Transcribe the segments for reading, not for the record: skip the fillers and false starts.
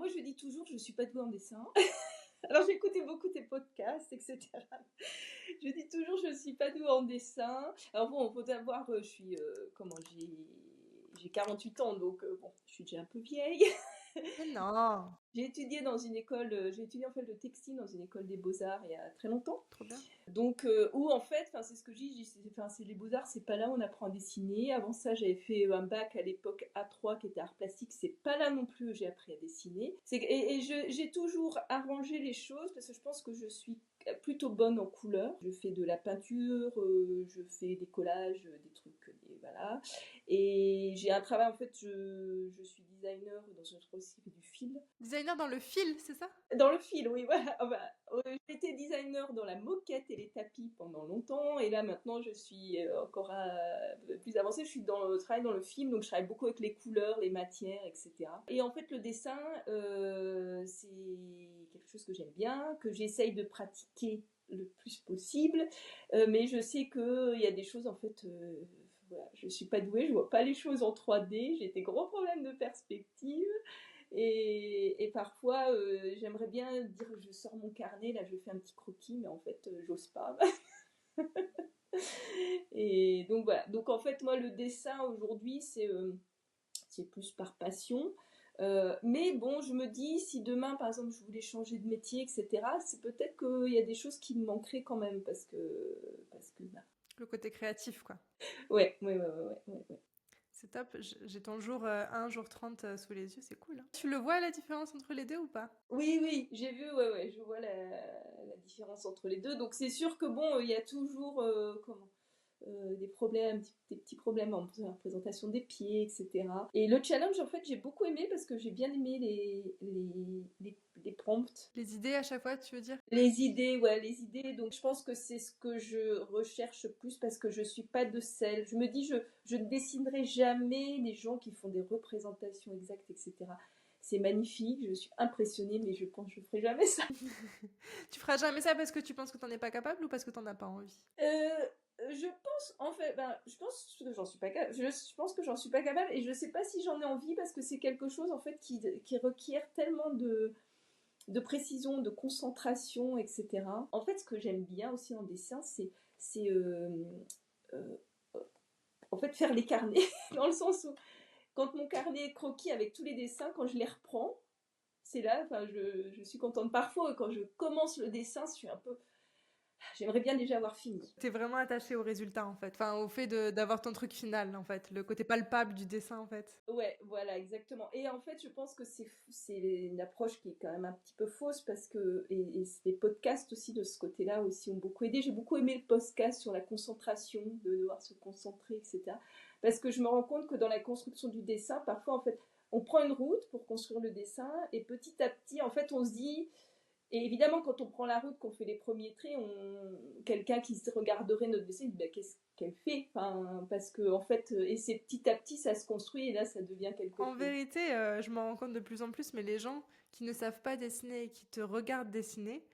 moi je dis toujours, je suis pas douée en dessin. Alors j'ai écouté beaucoup tes podcasts, etc. Je dis toujours, je suis pas douée en dessin. Alors bon, faut savoir, je suis, j'ai 48 ans, donc bon, je suis déjà un peu vieille. Mais non, J'ai étudié en fait le textile dans une école des beaux-arts il y a très longtemps. trop bien. Donc, où en fait, c'est ce que je dis, c'est les beaux-arts, c'est pas là où on apprend à dessiner. Avant ça, j'avais fait un bac à l'époque A3 qui était art plastique, c'est pas là non plus où j'ai appris à dessiner. J'ai toujours arrangé les choses parce que je pense que je suis plutôt bonne en couleur. Je fais de la peinture, je fais des collages, des trucs, voilà. Et j'ai un travail, en fait, je suis designer dans une entreprise qui fait du fil. Designer dans le fil, c'est ça? Dans le fil, oui, voilà. Ah bah, j'étais designer dans la moquette et les tapis pendant longtemps, et là maintenant je suis encore plus avancée. Je travaille dans le film, donc je travaille beaucoup avec les couleurs, les matières, etc. Et en fait, le dessin, c'est quelque chose que j'aime bien, que j'essaye de pratiquer le plus possible, mais je sais qu'il y a des choses en fait. Voilà, je suis pas douée, je vois pas les choses en 3D, j'ai des gros problèmes de perspective. Et parfois, j'aimerais bien dire, je sors mon carnet, là, je fais un petit croquis, mais en fait, j'ose pas. Et donc voilà. Donc en fait, moi, le dessin aujourd'hui, c'est plus par passion. Mais bon, je me dis, si demain, par exemple, je voulais changer de métier, etc., c'est peut-être qu'il y a des choses qui me manqueraient quand même, bah, Le côté créatif, quoi. ouais. C'est top. J'ai ton jour 1, jour 30 sous les yeux, c'est cool, hein. Tu le vois la différence entre les deux ou pas? Oui, j'ai vu, ouais, je vois la différence entre les deux. Donc c'est sûr que bon, il y a toujours des problèmes, des petits problèmes en présentation des pieds, etc. Et le challenge, en fait, j'ai beaucoup aimé parce que j'ai bien aimé les prompts. Les idées à chaque fois, tu veux dire? Les idées, ouais, les idées. Donc je pense que c'est ce que je recherche plus parce que je suis pas de celle. Je me dis, je ne dessinerai jamais les gens qui font des représentations exactes, etc. C'est magnifique, je suis impressionnée, mais je pense que je ferai jamais ça. Tu feras jamais ça parce que tu penses que t'en es pas capable ou parce que t'en as pas envie? Je pense, en fait, je pense que j'en suis pas capable. Je pense que j'en suis pas capable et je sais pas si j'en ai envie parce que c'est quelque chose en fait qui requiert tellement de précision, de concentration, etc. En fait, ce que j'aime bien aussi en dessin, c'est euh, en fait faire les carnets dans le sens où quand mon carnet est croquis avec tous les dessins, quand je les reprends, c'est là, je suis contente. Parfois, quand je commence le dessin, je suis un peu, j'aimerais bien déjà avoir fini. T'es vraiment attaché au résultat en fait, enfin au fait d'avoir ton truc final en fait, le côté palpable du dessin en fait. Ouais, voilà, exactement. Et en fait, je pense que c'est une approche qui est quand même un petit peu fausse parce que, et les podcasts aussi de ce côté-là aussi ont beaucoup aidé. J'ai beaucoup aimé le podcast sur la concentration, de devoir se concentrer, etc. Parce que je me rends compte que dans la construction du dessin, parfois, en fait, on prend une route pour construire le dessin et petit à petit, en fait, on se dit, et évidemment, quand on prend la route, qu'on fait les premiers traits, quelqu'un qui regarderait notre dessin, il dit bah, qu'est-ce qu'elle fait, enfin, parce que en fait, et c'est petit à petit, ça se construit et là, ça devient quelque En chose. vérité, je m'en rends compte de plus en plus, mais les gens qui ne savent pas dessiner et qui te regardent dessiner,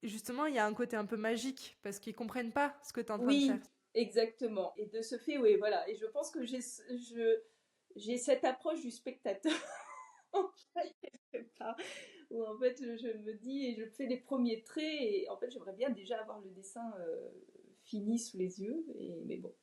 justement, il y a un côté un peu magique parce qu'ils comprennent pas ce que tu es en train de faire. Oui, exactement. Et de ce fait, oui, voilà. Et je pense que j'ai cette approche du spectateur. En fait, quelque part, où en fait, je me dis et je fais les premiers traits et en fait, j'aimerais bien déjà avoir le dessin fini sous les yeux. Mais bon,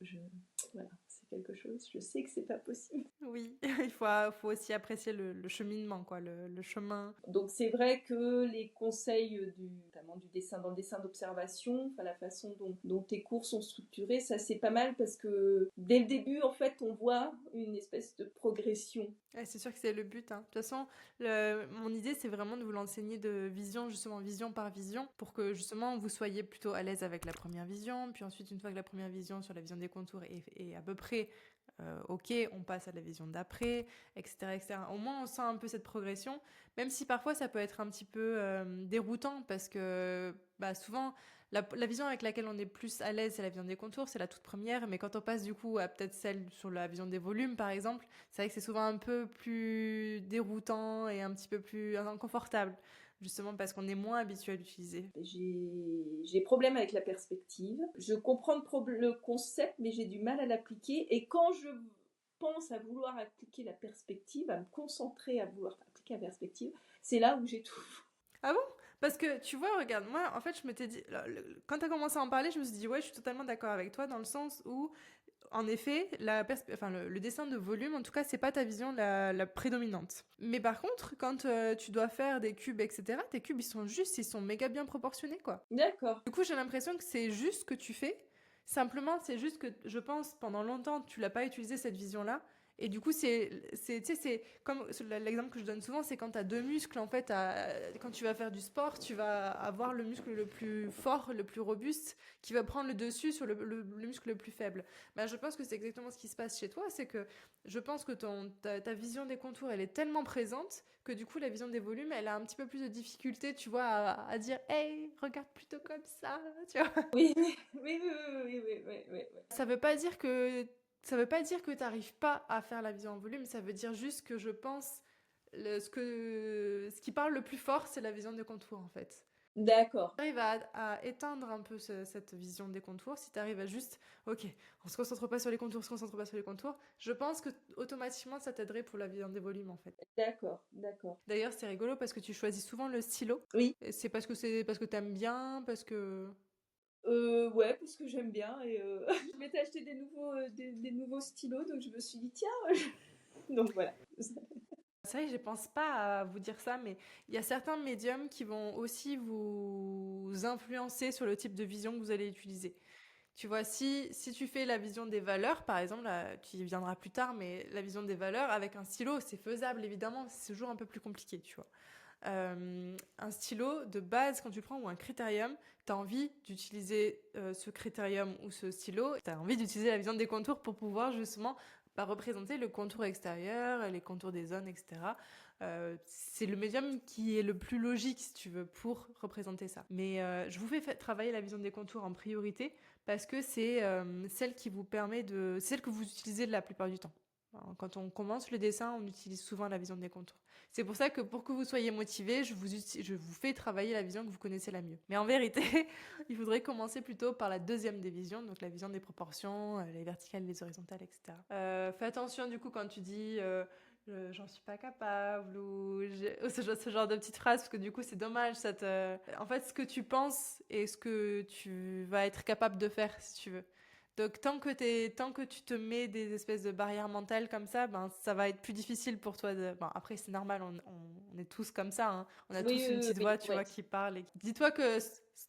voilà, c'est quelque chose. Je sais que c'est pas possible. Oui, faut aussi apprécier le cheminement, quoi, le chemin. Donc c'est vrai que les conseils notamment du dessin dans le dessin d'observation, enfin la façon dont tes cours sont structurés, ça c'est pas mal parce que dès le début en fait on voit une espèce de progression. Ouais, c'est sûr que c'est le but, hein. De toute façon, mon idée, c'est vraiment de vous l'enseigner de vision, justement, vision par vision, pour que justement vous soyez plutôt à l'aise avec la première vision, puis ensuite, une fois que la première vision sur la vision des contours est à peu près ok, on passe à la vision d'après, etc., etc. Au moins, on sent un peu cette progression, même si parfois ça peut être un petit peu déroutant, parce que bah, souvent, la vision avec laquelle on est plus à l'aise, c'est la vision des contours, c'est la toute première, mais quand on passe du coup à peut-être celle sur la vision des volumes, par exemple, c'est vrai que c'est souvent un peu plus déroutant et un petit peu plus inconfortable, justement parce qu'on est moins habitué à l'utiliser. J'ai problème avec la perspective. Je comprends le concept mais j'ai du mal à l'appliquer et quand pense à vouloir appliquer la perspective, à me concentrer à vouloir appliquer la perspective, c'est là où j'étouffe. Ah bon? Parce que tu vois, regarde, moi, en fait, je m'étais dit, quand t'as commencé à en parler, je me suis dit, ouais, je suis totalement d'accord avec toi dans le sens où, en effet, le dessin de volume, en tout cas, c'est pas ta vision la prédominante. Mais par contre, quand tu dois faire des cubes, etc., tes cubes, ils sont méga bien proportionnés, quoi. D'accord. Du coup, j'ai l'impression que c'est juste ce que tu fais. Simplement, c'est juste que je pense pendant longtemps, tu l'as pas utilisé cette vision-là. Et du coup, tu sais, c'est comme l'exemple que je donne souvent, c'est quand tu as deux muscles, en fait, quand tu vas faire du sport, tu vas avoir le muscle le plus fort, le plus robuste, qui va prendre le dessus sur le muscle le plus faible. Ben, je pense que c'est exactement ce qui se passe chez toi, c'est que je pense que ta vision des contours, elle est tellement présente que du coup, la vision des volumes, elle a un petit peu plus de difficulté, tu vois, à dire « Hey, regarde plutôt comme ça », tu vois. Oui, oui. Ça veut pas dire que ça veut pas dire que t'arrives pas à faire la vision en volume, ça veut dire juste que je pense ce qui parle le plus fort, c'est la vision des contours en fait. D'accord. Tu arrives à éteindre un peu cette vision des contours, si tu arrives à juste, ok, on se concentre pas sur les contours, on se concentre pas sur les contours, je pense que automatiquement ça t'aiderait pour la vision des volumes en fait. D'accord, d'accord. D'ailleurs, c'est rigolo parce que tu choisis souvent le stylo. Oui. Et c'est parce que t'aimes bien, parce que Ouais, parce que j'aime bien et je m'étais acheté des nouveaux stylos, donc je me suis dit tiens, donc voilà. c'est vrai que je pense pas à vous dire ça, mais il y a certains médiums qui vont aussi vous influencer sur le type de vision que vous allez utiliser. Tu vois, si tu fais la vision des valeurs, par exemple, là, tu y viendras plus tard, mais la vision des valeurs avec un stylo, c'est faisable évidemment, c'est toujours un peu plus compliqué, tu vois. Un stylo de base, quand tu prends, ou un critérium, tu as envie d'utiliser ce critérium ou ce stylo, tu as envie d'utiliser la vision des contours pour pouvoir justement représenter le contour extérieur, les contours des zones, etc. C'est le médium qui est le plus logique, si tu veux, pour représenter ça. Mais je vous fais travailler la vision des contours en priorité parce que c'est celle qui vous permet de... C'est celle que vous utilisez la plupart du temps. Quand on commence le dessin, on utilise souvent la vision des contours. C'est pour ça que pour que vous soyez motivé, je vous fais travailler la vision que vous connaissez la mieux. Mais en vérité, il faudrait commencer plutôt par la deuxième des visions, donc la vision des proportions, les verticales, les horizontales, etc. Fais attention du coup quand tu dis j'en suis pas capable ou ce genre de petites phrases, parce que du coup c'est dommage. En fait, ce que tu penses et ce que tu vas être capable de faire, si tu veux. Donc tant que tu te mets des espèces de barrières mentales comme ça, ben ça va être plus difficile pour toi de... Bon, après c'est normal, on est tous comme ça, hein. On a tous une petite voix, tu vois, qui parle. Dis-toi que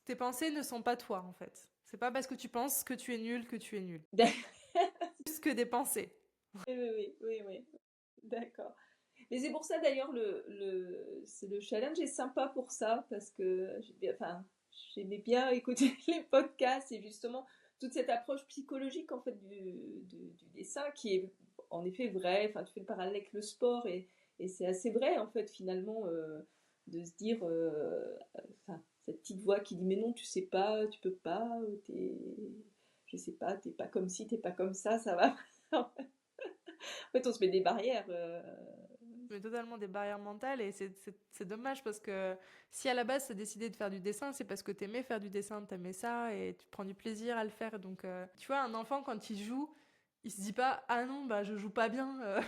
tes pensées ne sont pas toi, en fait. C'est pas parce que tu penses que tu es nul que tu es nul. Plus que des pensées. Oui. D'accord. Mais c'est pour ça d'ailleurs le challenge est sympa pour ça parce que j'aimais bien écouter les podcasts et justement toute cette approche psychologique en fait du dessin qui est en effet vrai. Enfin, tu fais le parallèle avec le sport et c'est assez vrai en fait finalement de se dire cette petite voix qui dit mais non tu sais pas, tu peux pas, je sais pas, t'es pas comme ci, t'es pas comme ça va. En fait, on se met des barrières. Mais totalement des barrières mentales et c'est dommage parce que si à la base tu as décidé de faire du dessin, c'est parce que t'aimais faire du dessin, t'aimais ça et tu prends du plaisir à le faire. Donc, tu vois, un enfant quand il joue, il se dit pas ah non bah je joue pas bien,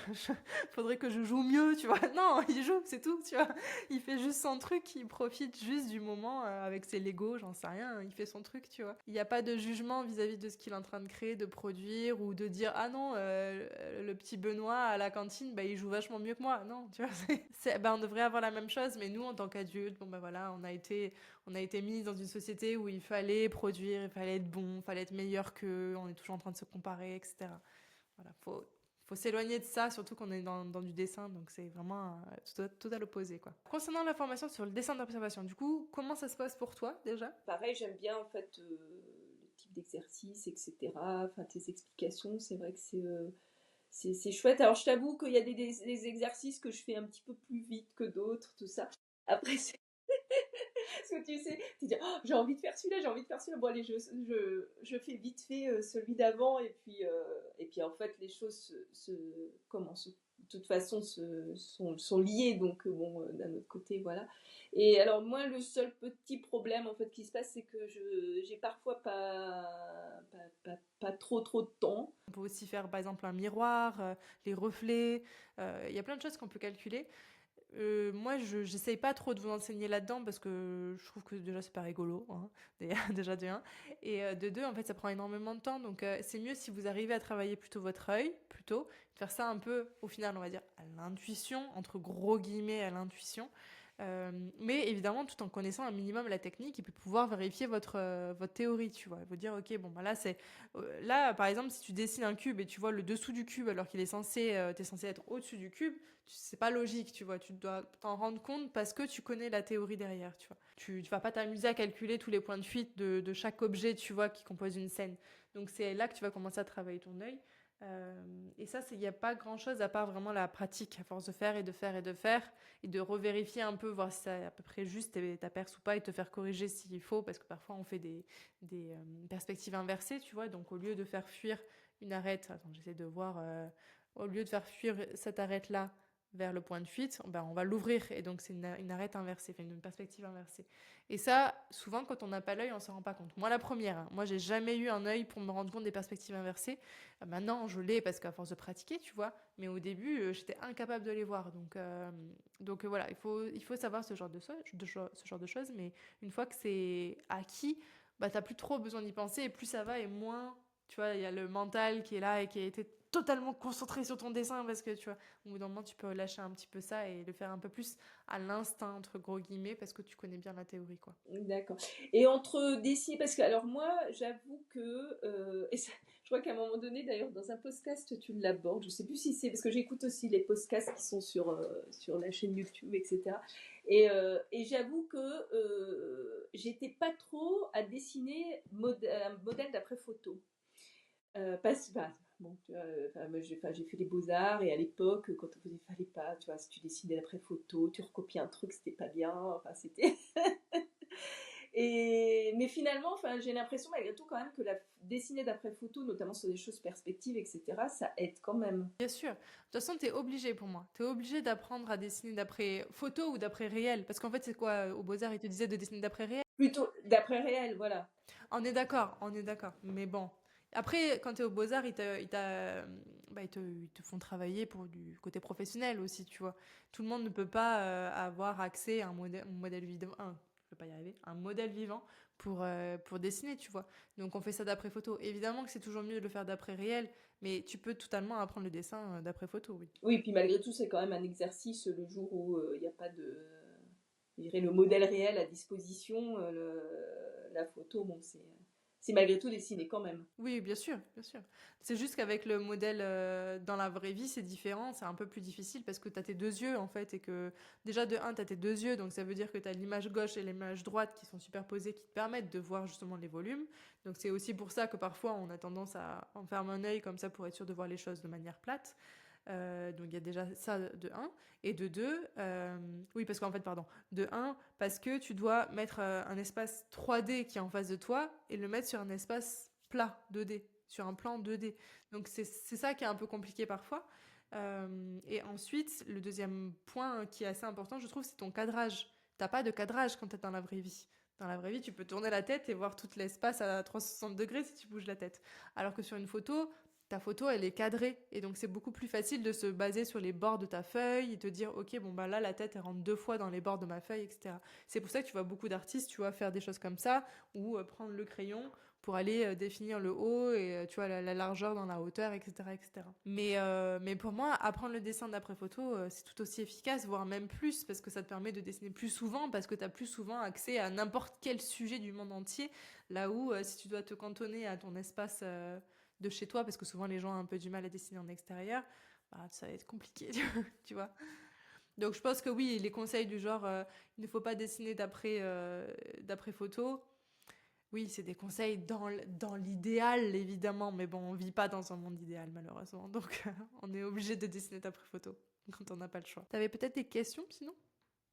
faudrait que je joue mieux, tu vois. Non, il joue, c'est tout, tu vois. Il fait juste son truc, il profite juste du moment avec ses Lego, j'en sais rien, il fait son truc, tu vois. Il n'y a pas de jugement vis-à-vis de ce qu'il est en train de créer, de produire ou de dire ah non le petit Benoît à la cantine bah il joue vachement mieux que moi. Non, tu vois. On devrait avoir la même chose, mais nous en tant qu'adultes, bon bah voilà, on a été mis dans une société où il fallait produire, il fallait être bon, il fallait être meilleur qu'eux, on est toujours en train de se comparer, etc. Voilà, faut s'éloigner de ça, surtout qu'on est dans du dessin, donc c'est vraiment tout à l'opposé, quoi. Concernant la formation sur le dessin d'observation, du coup, comment ça se passe pour toi, déjà? Pareil, j'aime bien, en fait, le type d'exercice, etc. Enfin, tes explications, c'est vrai que c'est chouette. Alors, je t'avoue qu'il y a des exercices que je fais un petit peu plus vite que d'autres, tout ça. Après, c'est... Parce que tu sais, tu dis, oh, j'ai envie de faire celui-là, j'ai envie de faire celui-là. Bon, allez, je fais vite fait celui d'avant. Et puis, en fait, les choses de toute façon sont liés, donc bon, d'un autre côté, voilà. Et alors moi, le seul petit problème en fait qui se passe, c'est que j'ai parfois pas trop de temps. On peut aussi faire par exemple un miroir, les reflets, il y a plein de choses qu'on peut calculer. Moi, j'essaye pas trop de vous enseigner là-dedans parce que je trouve que déjà c'est pas rigolo, hein, déjà de 1. Et de 2, en fait, ça prend énormément de temps. Donc c'est mieux si vous arrivez à travailler plutôt votre œil, plutôt, de faire ça un peu, au final, on va dire, à l'intuition, entre gros guillemets, à l'intuition. Mais évidemment, tout en connaissant un minimum la technique, il peut pouvoir vérifier votre théorie, tu vois. Il faut dire, ok, bon, bah là, là, par exemple, si tu dessines un cube et tu vois le dessous du cube alors qu'il est t'es censé être au-dessus du cube, c'est pas logique, tu vois. Tu dois t'en rendre compte parce que tu connais la théorie derrière, tu vois. Tu vas pas t'amuser à calculer tous les points de fuite de chaque objet, tu vois, qui compose une scène. Donc c'est là que tu vas commencer à travailler ton œil. Et ça, il n'y a pas grand-chose à part vraiment la pratique, à force de faire et de faire et de faire, et de revérifier un peu, voir si c'est à peu près juste ta perce ou pas, et te faire corriger s'il faut, parce que parfois on fait des perspectives inversées, tu vois, donc au lieu de faire fuir une arête, attends, j'essaie de voir, au lieu de faire fuir cette arête-là vers le point de fuite, ben on va l'ouvrir, et donc c'est une arête inversée, enfin une perspective inversée. Et ça, souvent, quand on n'a pas l'œil, on s'en rend pas compte. Moi, la première, hein, moi, j'ai jamais eu un œil pour me rendre compte des perspectives inversées. Maintenant, je l'ai parce qu'à force de pratiquer, tu vois. Mais au début, j'étais incapable de les voir. Donc voilà, il faut savoir ce genre ce genre de choses. Mais une fois que c'est acquis, bah, t'as plus trop besoin d'y penser et plus ça va et moins, tu vois, il y a le mental qui est là et qui a été totalement concentré sur ton dessin parce que tu vois, au bout d'un moment, tu peux lâcher un petit peu ça et le faire un peu plus à l'instinct, entre gros guillemets, parce que tu connais bien la théorie, quoi. D'accord. Et entre dessiner, parce que alors moi, j'avoue que, je crois qu'à un moment donné, d'ailleurs, dans un podcast, tu l'abordes. Je sais plus si c'est parce que j'écoute aussi les podcasts qui sont sur la chaîne YouTube, etc. Et j'avoue que j'étais pas trop à dessiner un modèle d'après photo. Bah, bon, tu vois, moi, j'ai fait les beaux-arts et à l'époque, quand on faisait, fallait pas, tu vois, si tu dessinais d'après photo, tu recopiais un truc, c'était pas bien, enfin, c'était. Mais finalement, enfin, j'ai l'impression malgré tout quand même que la dessiner d'après photo, notamment sur des choses perspectives, etc., ça aide quand même. Bien sûr. De toute façon, t'es obligé pour moi. T'es obligé d'apprendre à dessiner d'après photo ou d'après réel. Parce qu'en fait, c'est quoi, au Beaux-Arts, ils te disaient de dessiner d'après réel. Plutôt d'après réel, voilà. On est d'accord, on est d'accord. Mais bon. Après, quand t'es au Beaux-Arts, ils te font travailler pour du côté professionnel aussi, tu vois. Tout le monde ne peut pas avoir accès à un modèle vivant. Je vais pas y arriver. Un modèle vivant pour dessiner, tu vois. Donc on fait ça d'après photo. Évidemment que c'est toujours mieux de le faire d'après réel, mais tu peux totalement apprendre le dessin d'après photo, oui. Oui, puis malgré tout, c'est quand même un exercice le jour où il n'y a pas de. Je dirais le modèle réel à disposition, la photo, bon, c'est malgré tout dessiné quand même. Oui, bien sûr, bien sûr. C'est juste qu'avec le modèle dans la vraie vie, c'est différent, c'est un peu plus difficile parce que tu as tes deux yeux en fait et que déjà de un, tu as tes deux yeux, donc ça veut dire que tu as l'image gauche et l'image droite qui sont superposées qui te permettent de voir justement les volumes. Donc c'est aussi pour ça que parfois on a tendance à enfermer un œil comme ça pour être sûr de voir les choses de manière plate. Donc il y a déjà ça de un. Et de 2, oui, parce qu'en fait, pardon, de un, parce que tu dois mettre un espace 3D qui est en face de toi et le mettre sur un espace plat 2D, sur un plan 2D. Donc c'est ça qui est un peu compliqué parfois. Et ensuite, le deuxième point qui est assez important, je trouve, c'est ton cadrage. T'as pas de cadrage quand t'es dans la vraie vie. Dans la vraie vie, tu peux tourner la tête et voir tout l'espace à 360 degrés si tu bouges la tête. Alors que sur une photo, ta photo, elle est cadrée. Et donc, c'est beaucoup plus facile de se baser sur les bords de ta feuille et te dire, OK, bon, bah là, la tête, elle rentre 2 fois dans les bords de ma feuille, etc. C'est pour ça que tu vois beaucoup d'artistes, tu vois, faire des choses comme ça ou prendre le crayon pour aller définir le haut et, tu vois, la largeur dans la hauteur, etc., etc. Mais pour moi, apprendre le dessin d'après photo, c'est tout aussi efficace, voire même plus, parce que ça te permet de dessiner plus souvent, parce que tu as plus souvent accès à n'importe quel sujet du monde entier, là où, si tu dois te cantonner à ton espace de chez toi, parce que souvent les gens ont un peu du mal à dessiner en extérieur, bah, ça va être compliqué, tu vois. Donc je pense que oui, les conseils du genre il ne faut pas dessiner d'après photo, oui, c'est des conseils dans l'idéal, évidemment, mais bon, on vit pas dans un monde idéal, malheureusement, donc on est obligé de dessiner d'après photo quand on n'a pas le choix. T'avais peut-être des questions, sinon?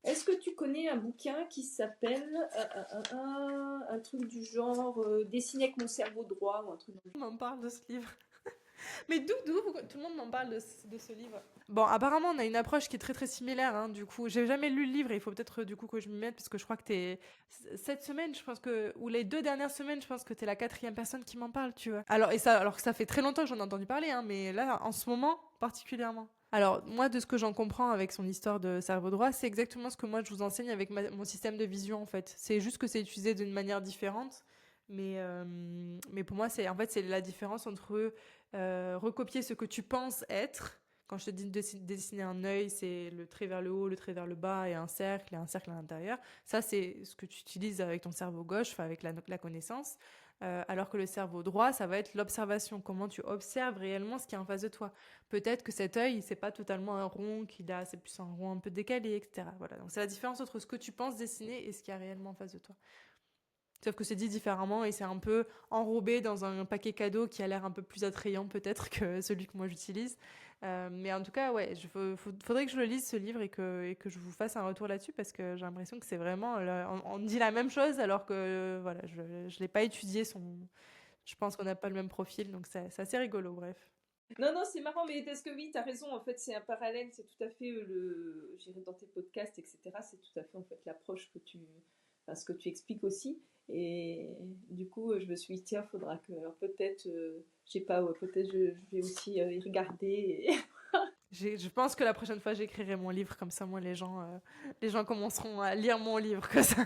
Est-ce que tu connais un bouquin qui s'appelle un truc du genre Dessiner avec mon cerveau droit ou un truc dans le On m'en parle de ce livre. Mais d'où tout le monde m'en parle de ce livre. Bon, apparemment, on a une approche qui est très très similaire. Hein, du coup, j'ai jamais lu le livre. Il faut peut-être du coup que je m'y mette parce que je crois que cette semaine, je pense que ou les 2 dernières semaines, je pense que t'es la 4e personne qui m'en parle, tu vois. Alors que ça fait très longtemps que j'en ai entendu parler, hein, mais là, en ce moment, particulièrement. Alors, moi, de ce que j'en comprends avec son histoire de cerveau droit, c'est exactement ce que moi je vous enseigne avec mon système de vision, en fait. C'est juste que c'est utilisé d'une manière différente. Mais pour moi, c'est la différence entre recopier ce que tu penses être. Quand je te dis de dessiner un œil, c'est le trait vers le haut, le trait vers le bas et un cercle à l'intérieur. Ça, c'est ce que tu utilises avec ton cerveau gauche, enfin avec la connaissance. Alors que le cerveau droit, ça va être l'observation. Comment tu observes réellement ce qui est en face de toi. Peut-être que cet œil, c'est pas totalement un rond c'est plus un rond un peu décalé, etc. Voilà. Donc c'est la différence entre ce que tu penses dessiner et ce qui est réellement en face de toi. Sauf que c'est dit différemment et c'est un peu enrobé dans un paquet cadeau qui a l'air un peu plus attrayant peut-être que celui que moi j'utilise. Mais en tout cas, ouais, faudrait que je le lise ce livre et que je vous fasse un retour là-dessus parce que j'ai l'impression que c'est vraiment... on dit la même chose alors que voilà, je ne l'ai pas étudié. Je pense qu'on n'a pas le même profil, donc c'est assez rigolo, bref. Non, non, c'est marrant, mais parce que oui, t'as raison, en fait, c'est un parallèle, c'est tout à fait j'irai dans tes podcasts, etc., c'est tout à fait, en fait, l'approche enfin, ce que tu expliques aussi. Et du coup, je me suis dit, tiens, faudra que, alors peut-être, je sais pas, ouais, peut-être je vais aussi y regarder. Je pense que la prochaine fois, j'écrirai mon livre, comme ça, moi, les gens commenceront à lire mon livre, comme ça.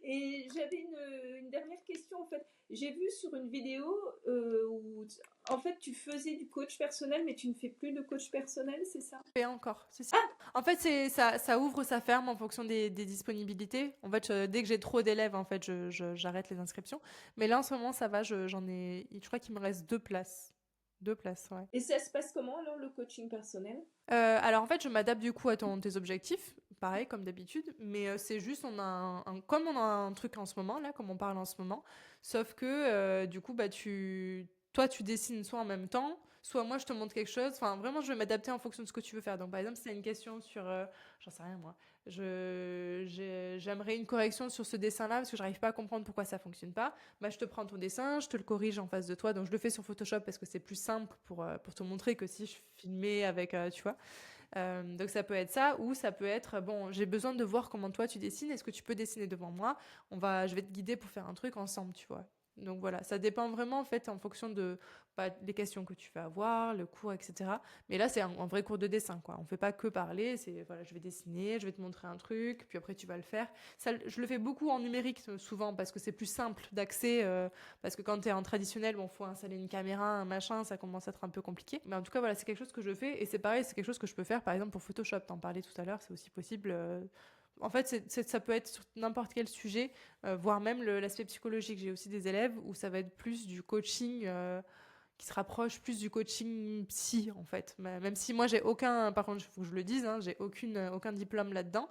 Et j'avais une dernière question en fait. J'ai vu sur une vidéo où en fait tu faisais du coach personnel, mais tu ne fais plus de coach personnel, c'est ça? Et encore, si, si. En fait, ça ouvre, ça ferme en fonction des disponibilités. En fait, dès que j'ai trop d'élèves, en fait, j'arrête les inscriptions. Mais là, en ce moment, ça va, je crois qu'il me reste 2 places. 2 places, ouais. Et ça se passe comment alors le coaching personnel? Alors en fait, je m'adapte du coup à tes objectifs, pareil comme d'habitude, mais c'est juste comme on a un truc en ce moment là, comme on parle en ce moment, sauf que du coup bah toi tu dessines soit en même temps, soit moi je te montre quelque chose. Enfin vraiment, je vais m'adapter en fonction de ce que tu veux faire. Donc par exemple, si tu as une question sur, j'en sais rien moi, j'aimerais une correction sur ce dessin-là parce que j'arrive pas à comprendre pourquoi ça fonctionne pas. Bah, je te prends ton dessin, je te le corrige en face de toi. Donc je le fais sur Photoshop parce que c'est plus simple pour te montrer que si je filmais avec, tu vois. Donc ça peut être ça, ou ça peut être, bon, j'ai besoin de voir comment toi tu dessines, est-ce que tu peux dessiner devant moi? Je vais te guider pour faire un truc ensemble, tu vois. Donc voilà, ça dépend vraiment en fait en fonction de les questions que tu vas avoir, le cours, etc. Mais là, c'est un vrai cours de dessin, quoi. On fait pas que parler, c'est voilà, je vais dessiner, je vais te montrer un truc, puis après tu vas le faire. Ça, je le fais beaucoup en numérique souvent parce que c'est plus simple d'accès. Parce que quand tu es en traditionnel, bon, faut installer une caméra, un machin, ça commence à être un peu compliqué. Mais en tout cas, voilà, c'est quelque chose que je fais et c'est pareil, c'est quelque chose que je peux faire par exemple pour Photoshop. T'en parlais tout à l'heure, c'est aussi possible. En fait, ça peut être sur n'importe quel sujet, voire même l'aspect psychologique. J'ai aussi des élèves où ça va être plus du coaching qui se rapproche plus du coaching psy, en fait. Même si moi, j'ai aucun, par contre, il faut que je le dise, hein, j'ai aucun diplôme là-dedans.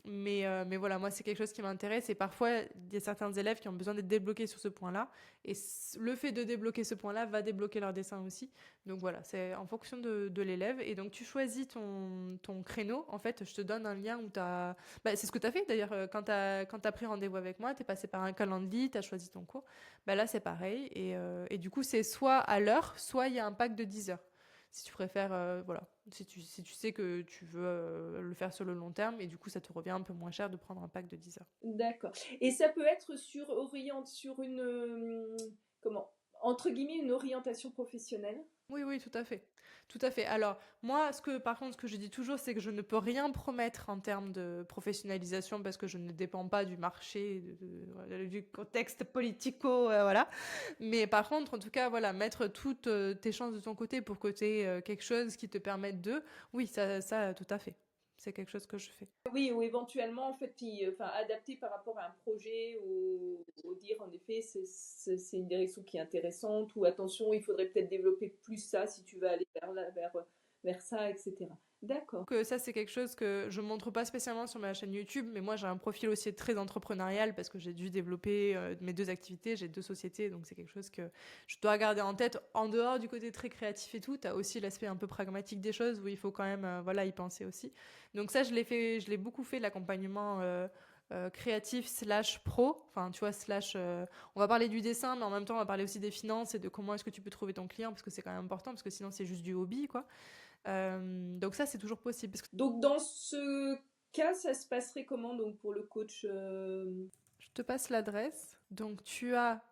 Mais voilà, moi, c'est quelque chose qui m'intéresse. Et parfois, il y a certains élèves qui ont besoin d'être débloqués sur ce point-là. Et le fait de débloquer ce point-là va débloquer leur dessin aussi. Donc voilà, c'est en fonction de l'élève. Et donc, tu choisis ton créneau. En fait, je te donne un lien où tu as... Bah, c'est ce que tu as fait d'ailleurs. Quand tu as pris rendez-vous avec moi, tu es passé par un calendrier, tu as choisi ton cours. Bah, là, c'est pareil. Et du coup, c'est soit à l'heure, soit il y a un pack de 10 heures. Si tu préfères, voilà, si tu sais que tu veux le faire sur le long terme, et du coup, ça te revient un peu moins cher de prendre un pack de 10 heures. D'accord. Et ça peut être sur une comment entre guillemets une orientation professionnelle? Oui, oui, tout à fait. Tout à fait. Alors, moi, par contre, ce que je dis toujours, c'est que je ne peux rien promettre en termes de professionnalisation parce que je ne dépends pas du marché, du contexte politico, voilà. Mais par contre, en tout cas, voilà, mettre toutes tes chances de ton côté pour que tu aies quelque chose qui te permette oui, ça, tout à fait. C'est quelque chose que je fais. Oui, ou éventuellement, en fait, enfin, adapter par rapport à un projet ou dire, en effet, c'est une direction qui est intéressante, ou attention, il faudrait peut-être développer plus ça si tu veux aller vers ça, etc. D'accord. Que ça, c'est quelque chose que je montre pas spécialement sur ma chaîne YouTube, mais moi, j'ai un profil aussi très entrepreneurial parce que j'ai dû développer mes 2 activités, j'ai 2 sociétés, donc c'est quelque chose que je dois garder en tête. En dehors du côté très créatif et tout, t'as aussi l'aspect un peu pragmatique des choses où il faut quand même, voilà, y penser aussi. Donc ça, je l'ai beaucoup fait, l'accompagnement créatif slash pro, enfin tu vois, slash, on va parler du dessin, mais en même temps on va parler aussi des finances et de comment est-ce que tu peux trouver ton client, parce que c'est quand même important, parce que sinon c'est juste du hobby, quoi. Donc ça c'est toujours possible. Donc dans ce cas, ça se passerait comment donc pour le coach Je te passe l'adresse. Donc tu as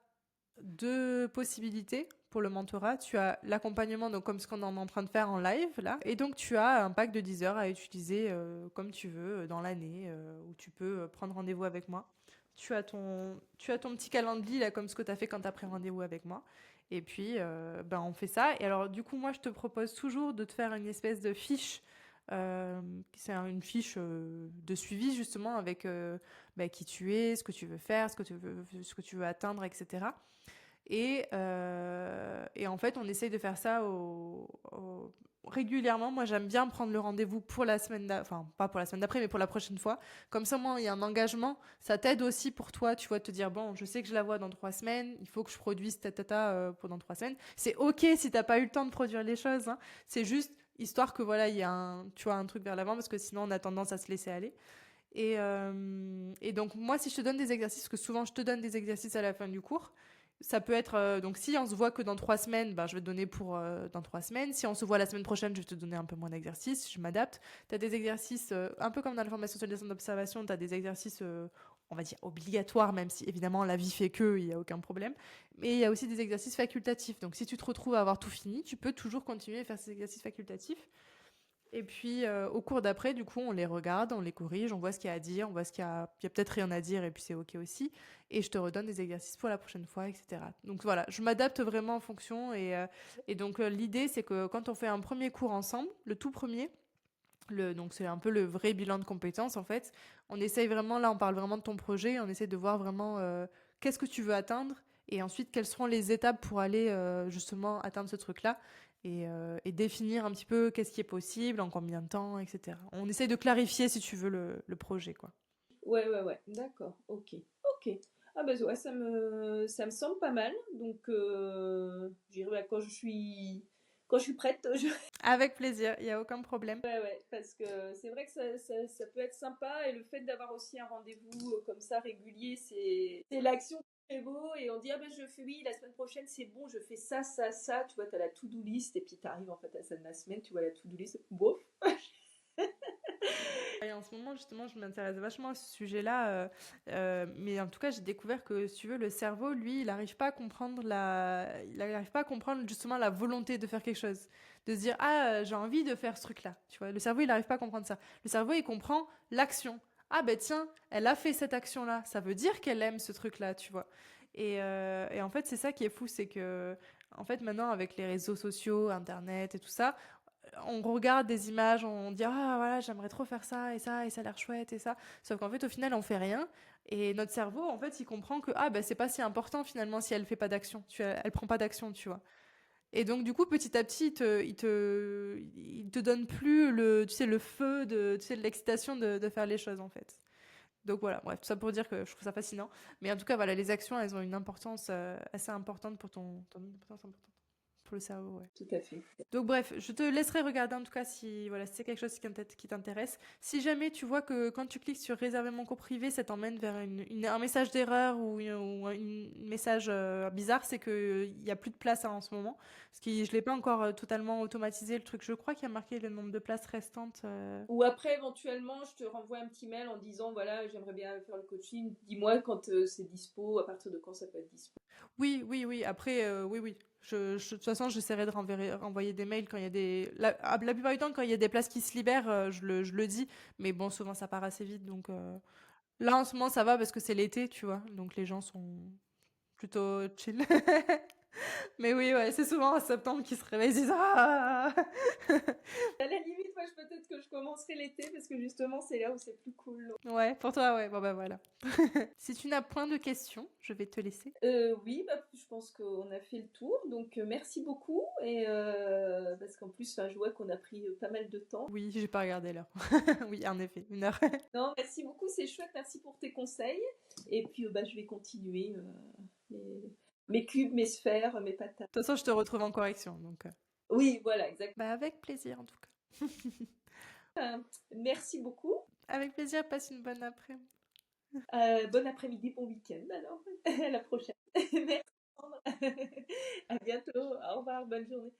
deux possibilités pour le mentorat. Tu as l'accompagnement, donc comme ce qu'on est en train de faire en live là, et donc tu as un pack de 10 heures à utiliser comme tu veux dans l'année, où tu peux prendre rendez-vous avec moi. Tu as ton petit calendrier là, comme ce que tu as fait quand tu as pris rendez-vous avec moi. Et puis, on fait ça. Et alors, du coup, moi, je te propose toujours de te faire une espèce de fiche. C'est une fiche de suivi justement avec qui tu es, ce que tu veux faire, ce que tu veux atteindre, etc. Et en fait, on essaye de faire ça régulièrement. Moi, j'aime bien prendre le rendez-vous pour la semaine enfin, pas pour la semaine d'après, mais pour la prochaine fois. Comme ça, moi, il y a un engagement. Ça t'aide aussi pour toi, tu vois, de te dire, bon, je sais que je la vois dans 3 semaines, il faut que je produise pendant 3 semaines. C'est OK si t'as pas eu le temps de produire les choses, hein. C'est juste histoire que, voilà, il y a tu vois, un truc vers l'avant, parce que sinon, on a tendance à se laisser aller. Et donc, moi, si je te donne des exercices, parce que souvent, je te donne des exercices à la fin du cours, ça peut être, donc si on se voit que dans 3 semaines, je vais te donner pour dans 3 semaines. Si on se voit la semaine prochaine, je vais te donner un peu moins d'exercices, je m'adapte. Tu as des exercices, un peu comme dans la formation sur les centres d'observation, tu as des exercices, on va dire, obligatoires, même si évidemment la vie fait que, il n'y a aucun problème. Mais il y a aussi des exercices facultatifs. Donc si tu te retrouves à avoir tout fini, tu peux toujours continuer à faire ces exercices facultatifs. Et puis, au cours d'après, du coup, on les regarde, on les corrige, on voit ce qu'il y a à dire, on voit il y a peut-être rien à dire, et puis c'est OK aussi. Et je te redonne des exercices pour la prochaine fois, etc. Donc voilà, je m'adapte vraiment en fonction. Et donc, l'idée, c'est que quand on fait un premier cours ensemble, le tout premier, donc c'est un peu le vrai bilan de compétences, en fait, on essaye vraiment, là, on parle vraiment de ton projet, on essaie de voir vraiment qu'est-ce que tu veux atteindre, et ensuite, quelles seront les étapes pour aller justement atteindre ce truc-là. Et définir un petit peu qu'est-ce qui est possible, en combien de temps, etc. On essaye de clarifier, si tu veux, le projet, quoi. Ouais, d'accord, ok. Ok. Ah bah ouais, ça me semble pas mal. Donc quand je suis prête, Avec plaisir, il n'y a aucun problème. ouais, parce que c'est vrai que ça peut être sympa et le fait d'avoir aussi un rendez-vous comme ça régulier, c'est l'action qui prévaut et on dit ah ben je fais oui la semaine prochaine c'est bon je fais ça ça ça tu vois t'as la to-do list et puis t'arrives en fait à la semaine tu vois la to-do list bof. Et en ce moment, justement, je m'intéresse vachement à ce sujet-là, mais en tout cas, j'ai découvert que, si tu veux, le cerveau, lui, il n'arrive pas à comprendre il n'arrive pas à comprendre justement la volonté de faire quelque chose, de se dire ah j'ai envie de faire ce truc-là, tu vois. Le cerveau, il n'arrive pas à comprendre ça. Le cerveau, il comprend l'action. Ah ben tiens, elle a fait cette action-là, ça veut dire qu'elle aime ce truc-là, tu vois. Et en fait, c'est ça qui est fou, c'est que en fait maintenant avec les réseaux sociaux, Internet et tout ça, on regarde des images, on dit ah voilà j'aimerais trop faire ça et ça a l'air chouette et ça. Sauf qu'en fait au final on fait rien et notre cerveau en fait il comprend que ah ben c'est pas si important finalement si elle fait pas d'action, elle prend pas d'action tu vois. Et donc du coup petit à petit il te donne plus le feu de l'excitation de faire les choses en fait. Donc voilà, bref, tout ça pour dire que je trouve ça fascinant. Mais en tout cas, voilà, les actions, elles ont une importance assez importante pour ton importance importante pour le cerveau, ouais. Tout à fait. Donc bref, je te laisserai regarder en tout cas si voilà, si c'est quelque chose qui t'intéresse. Si jamais tu vois que quand tu cliques sur réserver mon cours privé, ça t'emmène vers un message d'erreur ou un message bizarre, c'est qu'il n'y a plus de place en ce moment. Parce que je l'ai pas encore totalement automatisé le truc. Je crois qu'il y a marqué le nombre de places restantes. Ou après éventuellement je te renvoie un petit mail en disant voilà j'aimerais bien faire le coaching, dis-moi quand c'est dispo, à partir de quand ça peut être dispo. Oui, oui, oui. Après, oui, oui. De toute façon, j'essaierai de renvoyer des mails quand il y a la plupart du temps, quand il y a des places qui se libèrent, je le dis. Mais bon, souvent, ça part assez vite. Donc là, en ce moment, ça va parce que c'est l'été, tu vois. Donc les gens sont plutôt chill. Mais oui, ouais, c'est souvent en septembre qu'ils se réveillent et se disent ah. À la limite moi peut-être que je commencerai l'été parce que justement c'est là où c'est plus cool. Ouais, pour toi, ouais. Bon, bah voilà. Si tu n'as point de questions, je vais te laisser. Oui, je pense qu'on a fait le tour, donc merci beaucoup. Et parce qu'en plus, je vois qu'on a pris pas mal de temps. Oui, j'ai pas regardé l'heure. Oui, en effet, 1 heure. Non, merci beaucoup, c'est chouette, merci pour tes conseils. Et puis, je vais continuer mes cubes, mes sphères, mes patates. De toute façon, je te retrouve en correction, donc. Oui, voilà, exactement. Bah avec plaisir en tout cas. Merci beaucoup. Avec plaisir, passe une bonne après. Bon après-midi, bon week-end alors. À la prochaine. Merci. À bientôt. Au revoir. Bonne journée.